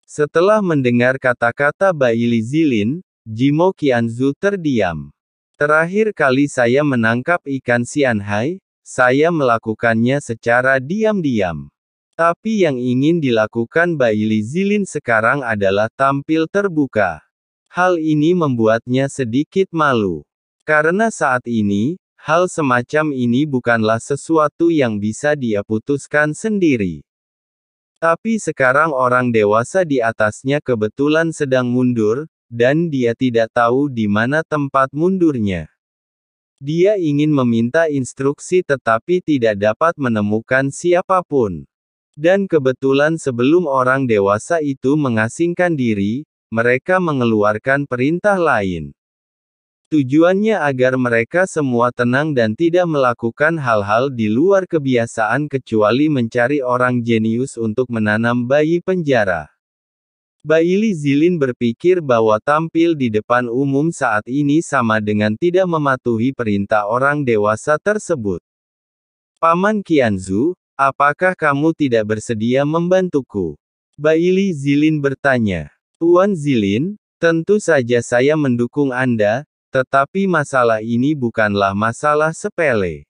Setelah mendengar kata-kata Baili Zilin, Jimo Qianzu terdiam. Terakhir kali saya menangkap ikan Xianhai, saya melakukannya secara diam-diam. Tapi yang ingin dilakukan Baili Zilin sekarang adalah tampil terbuka. Hal ini membuatnya sedikit malu. Karena saat ini, hal semacam ini bukanlah sesuatu yang bisa dia putuskan sendiri. Tapi sekarang orang dewasa di atasnya kebetulan sedang mundur, dan dia tidak tahu di mana tempat mundurnya. Dia ingin meminta instruksi tetapi tidak dapat menemukan siapapun. Dan kebetulan sebelum orang dewasa itu mengasingkan diri, mereka mengeluarkan perintah lain. Tujuannya agar mereka semua tenang dan tidak melakukan hal-hal di luar kebiasaan kecuali mencari orang jenius untuk menanam bayi penjara. Baili Zilin berpikir bahwa tampil di depan umum saat ini sama dengan tidak mematuhi perintah orang dewasa tersebut. Paman Qianzu, apakah kamu tidak bersedia membantuku? Baili Zilin bertanya. Tuan Zilin, tentu saja saya mendukung Anda. Tetapi masalah ini bukanlah masalah sepele.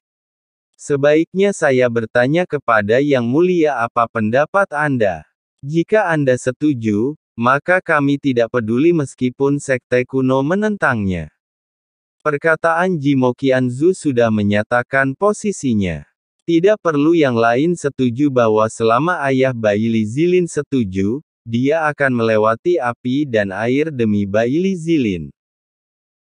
Sebaiknya saya bertanya kepada Yang Mulia apa pendapat Anda. Jika Anda setuju, maka kami tidak peduli meskipun sekte kuno menentangnya. Perkataan Jimo Qianzu sudah menyatakan posisinya. Tidak perlu yang lain setuju bahwa selama ayah Baili Zilin setuju, dia akan melewati api dan air demi Baili Zilin.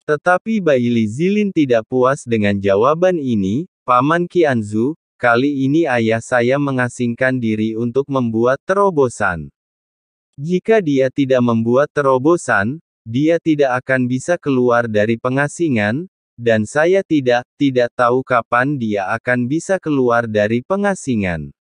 Tetapi Baili Zilin tidak puas dengan jawaban ini, Paman Qianzu, kali ini ayah saya mengasingkan diri untuk membuat terobosan. Jika dia tidak membuat terobosan, dia tidak akan bisa keluar dari pengasingan, dan saya tidak tahu kapan dia akan bisa keluar dari pengasingan.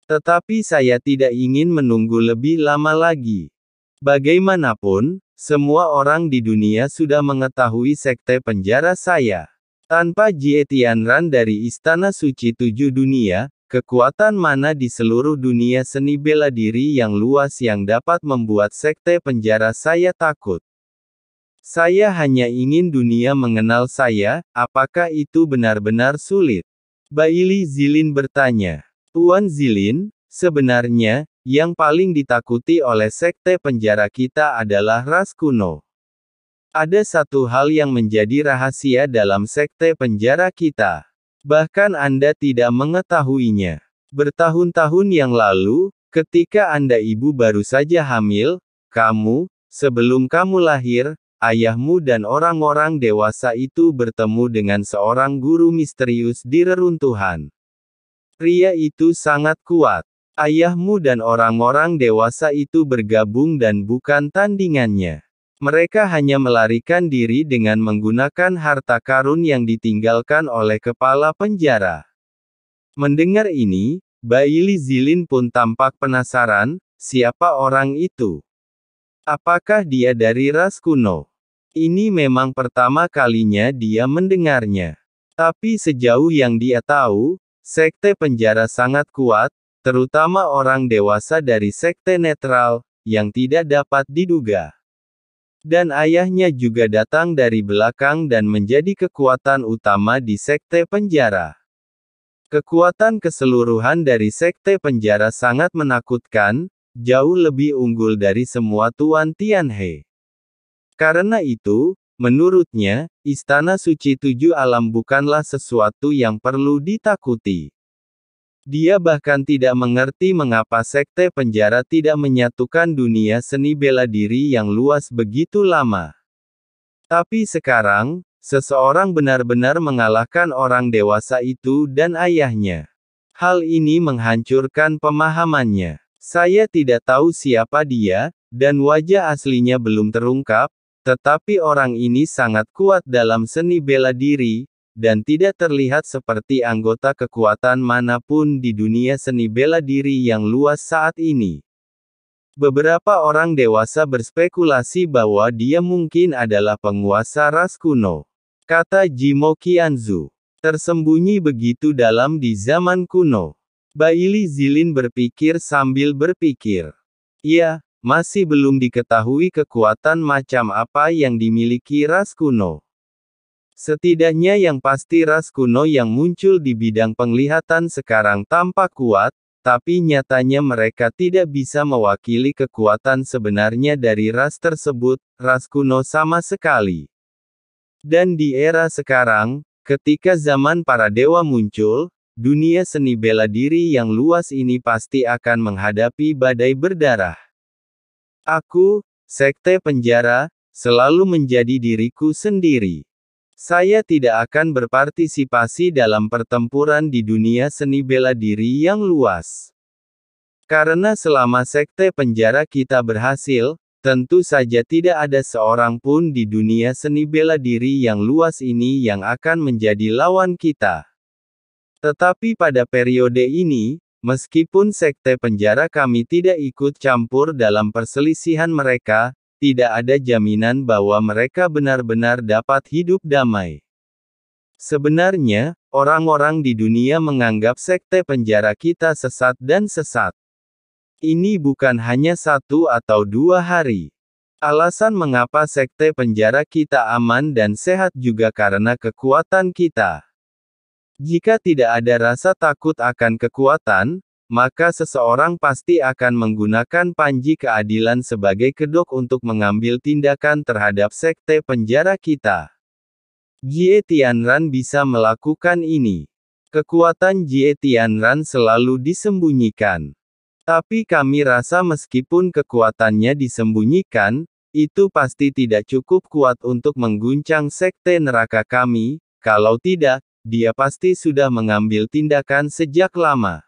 Tetapi saya tidak ingin menunggu lebih lama lagi. Bagaimanapun, semua orang di dunia sudah mengetahui sekte penjara saya. Tanpa Jie Tianran dari Istana Suci Tujuh Dunia, kekuatan mana di seluruh dunia seni bela diri yang luas yang dapat membuat sekte penjara saya takut? Saya hanya ingin dunia mengenal saya, apakah itu benar-benar sulit? Baili Zilin bertanya. Tuan Zilin, sebenarnya, yang paling ditakuti oleh sekte penjara kita adalah ras kuno. Ada satu hal yang menjadi rahasia dalam sekte penjara kita. Bahkan Anda tidak mengetahuinya. Bertahun-tahun yang lalu, ketika Anda ibu baru saja hamil, sebelum kamu lahir, ayahmu dan orang-orang dewasa itu bertemu dengan seorang guru misterius di reruntuhan. Pria itu sangat kuat. Ayahmu dan orang-orang dewasa itu bergabung dan bukan tandingannya. Mereka hanya melarikan diri dengan menggunakan harta karun yang ditinggalkan oleh kepala penjara. Mendengar ini, Baili Zilin pun tampak penasaran, siapa orang itu? Apakah dia dari ras kuno? Ini memang pertama kalinya dia mendengarnya. Tapi sejauh yang dia tahu, sekte penjara sangat kuat, terutama orang dewasa dari sekte netral, yang tidak dapat diduga. Dan ayahnya juga datang dari belakang dan menjadi kekuatan utama di sekte penjara. Kekuatan keseluruhan dari sekte penjara sangat menakutkan, jauh lebih unggul dari semua Tuan Tianhe. Karena itu, menurutnya, Istana Suci Tujuh Alam bukanlah sesuatu yang perlu ditakuti. Dia bahkan tidak mengerti mengapa sekte penjara tidak menyatukan dunia seni bela diri yang luas begitu lama. Tapi sekarang, seseorang benar-benar mengalahkan orang dewasa itu dan ayahnya. Hal ini menghancurkan pemahamannya. Saya tidak tahu siapa dia, dan wajah aslinya belum terungkap, tetapi orang ini sangat kuat dalam seni bela diri, dan tidak terlihat seperti anggota kekuatan manapun di dunia seni bela diri yang luas saat ini. Beberapa orang dewasa berspekulasi bahwa dia mungkin adalah penguasa ras kuno. Kata Jimo Qianzu. Tersembunyi begitu dalam di zaman kuno. Baili Zilin berpikir sambil berpikir. Ya, masih belum diketahui kekuatan macam apa yang dimiliki ras kuno. Setidaknya yang pasti ras kuno yang muncul di bidang penglihatan sekarang tampak kuat, tapi nyatanya mereka tidak bisa mewakili kekuatan sebenarnya dari ras tersebut, ras kuno sama sekali. Dan di era sekarang, ketika zaman para dewa muncul, dunia seni bela diri yang luas ini pasti akan menghadapi badai berdarah. Aku, Sekte Penjara, selalu menjadi diriku sendiri. Saya tidak akan berpartisipasi dalam pertempuran di dunia seni bela diri yang luas. Karena selama Sekte Penjara kita berhasil, tentu saja tidak ada seorang pun di dunia seni bela diri yang luas ini yang akan menjadi lawan kita. Tetapi pada periode ini, meskipun Sekte Penjara kami tidak ikut campur dalam perselisihan mereka, tidak ada jaminan bahwa mereka benar-benar dapat hidup damai. Sebenarnya, orang-orang di dunia menganggap Sekte Penjara kita sesat dan sesat. Ini bukan hanya 1 atau 2 hari. Alasan mengapa Sekte Penjara kita aman dan sehat juga karena kekuatan kita. Jika tidak ada rasa takut akan kekuatan, maka seseorang pasti akan menggunakan panji keadilan sebagai kedok untuk mengambil tindakan terhadap Sekte Penjara kita. Jie Tianran bisa melakukan ini. Kekuatan Jie Tianran selalu disembunyikan. Tapi kami rasa meskipun kekuatannya disembunyikan, itu pasti tidak cukup kuat untuk mengguncang Sekte Neraka kami, kalau tidak, dia pasti sudah mengambil tindakan sejak lama.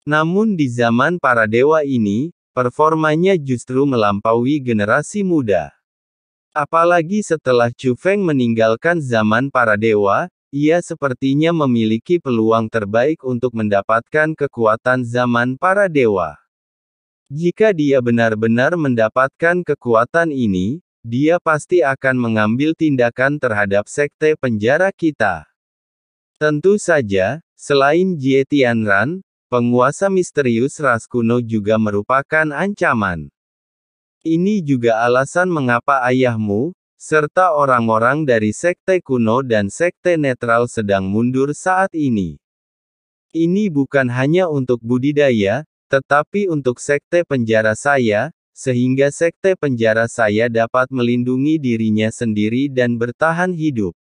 Namun di zaman para dewa ini, performanya justru melampaui generasi muda. Apalagi setelah Chu Feng meninggalkan zaman para dewa, ia sepertinya memiliki peluang terbaik untuk mendapatkan kekuatan zaman para dewa. Jika dia benar-benar mendapatkan kekuatan ini, dia pasti akan mengambil tindakan terhadap Sekte Penjara kita. Tentu saja, selain Jie Tianran, penguasa misterius ras kuno juga merupakan ancaman. Ini juga alasan mengapa ayahmu, serta orang-orang dari sekte kuno dan sekte netral sedang mundur saat ini. Ini bukan hanya untuk budidaya, tetapi untuk Sekte Penjara saya, sehingga Sekte Penjara saya dapat melindungi dirinya sendiri dan bertahan hidup.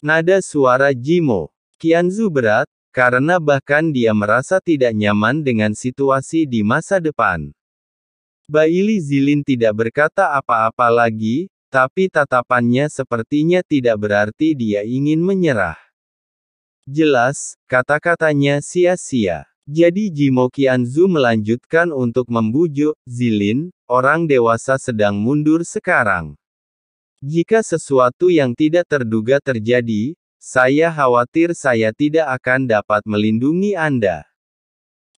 Nada suara Jimo Qianzu berat, karena bahkan dia merasa tidak nyaman dengan situasi di masa depan. Baili Zilin tidak berkata apa-apa lagi, tapi tatapannya sepertinya tidak berarti dia ingin menyerah. Jelas, kata-katanya sia-sia. Jadi Jimo Qianzu melanjutkan untuk membujuk, Zilin, orang dewasa sedang mundur sekarang. Jika sesuatu yang tidak terduga terjadi, saya khawatir saya tidak akan dapat melindungi Anda.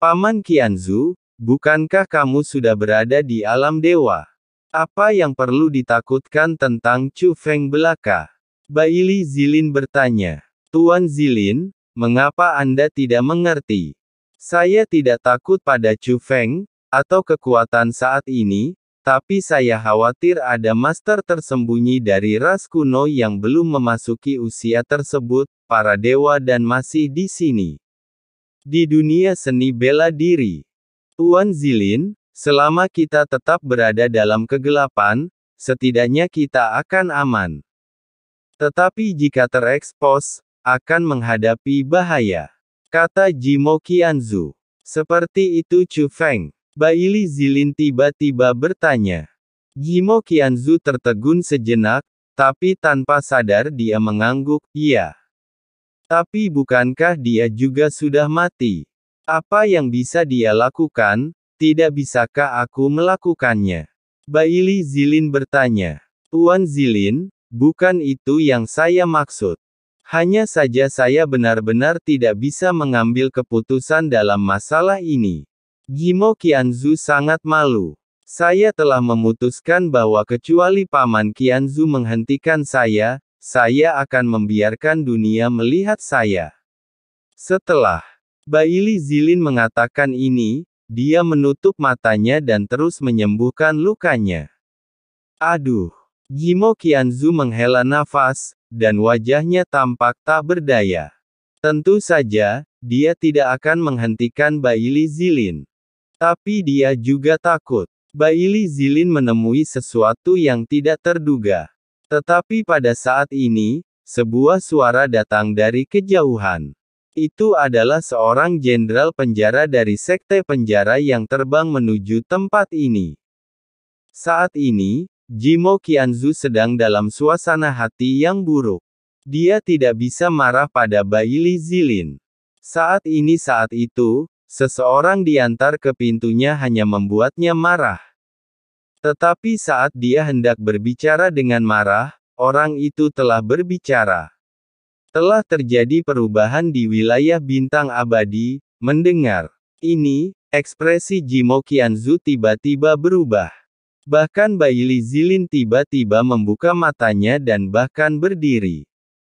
Paman Qianzu, bukankah kamu sudah berada di alam dewa? Apa yang perlu ditakutkan tentang Chu Feng belaka? Baili Zilin bertanya. Tuan Zilin, mengapa Anda tidak mengerti? Saya tidak takut pada Chu Feng, atau kekuatan saat ini, tapi saya khawatir ada master tersembunyi dari ras kuno yang belum memasuki usia tersebut, para dewa dan masih di sini. Di dunia seni bela diri. Tuan Zilin, selama kita tetap berada dalam kegelapan, setidaknya kita akan aman. Tetapi jika terekspos, akan menghadapi bahaya. Kata Jimo Qianzu. Seperti itu Chu Feng. Baili Zilin tiba-tiba bertanya. Jimo Qianzu tertegun sejenak, tapi tanpa sadar dia mengangguk, iya. Tapi bukankah dia juga sudah mati? Apa yang bisa dia lakukan? Tidak bisakah aku melakukannya? Baili Zilin bertanya. Tuan Zilin, bukan itu yang saya maksud. Hanya saja saya benar-benar tidak bisa mengambil keputusan dalam masalah ini. Jimo Qianzu sangat malu. Saya telah memutuskan bahwa kecuali Paman Qianzu menghentikan saya akan membiarkan dunia melihat saya. Setelah Baili Zilin mengatakan ini, dia menutup matanya dan terus menyembuhkan lukanya. Aduh. Jimo Qianzu menghela nafas, dan wajahnya tampak tak berdaya. Tentu saja, dia tidak akan menghentikan Baili Zilin. Tapi dia juga takut. Baili Zilin menemui sesuatu yang tidak terduga. Tetapi pada saat ini, sebuah suara datang dari kejauhan. Itu adalah seorang jenderal penjara dari sekte penjara yang terbang menuju tempat ini. Saat ini, Jimo Qianzu sedang dalam suasana hati yang buruk. Dia tidak bisa marah pada Baili Zilin. Saat itu, seseorang diantar ke pintunya hanya membuatnya marah. Tetapi saat dia hendak berbicara dengan marah, orang itu telah berbicara. Telah terjadi perubahan di wilayah bintang abadi. Mendengar ini, ekspresi Jimo Qianzu tiba-tiba berubah. Bahkan Baili Zilin tiba-tiba membuka matanya dan bahkan berdiri.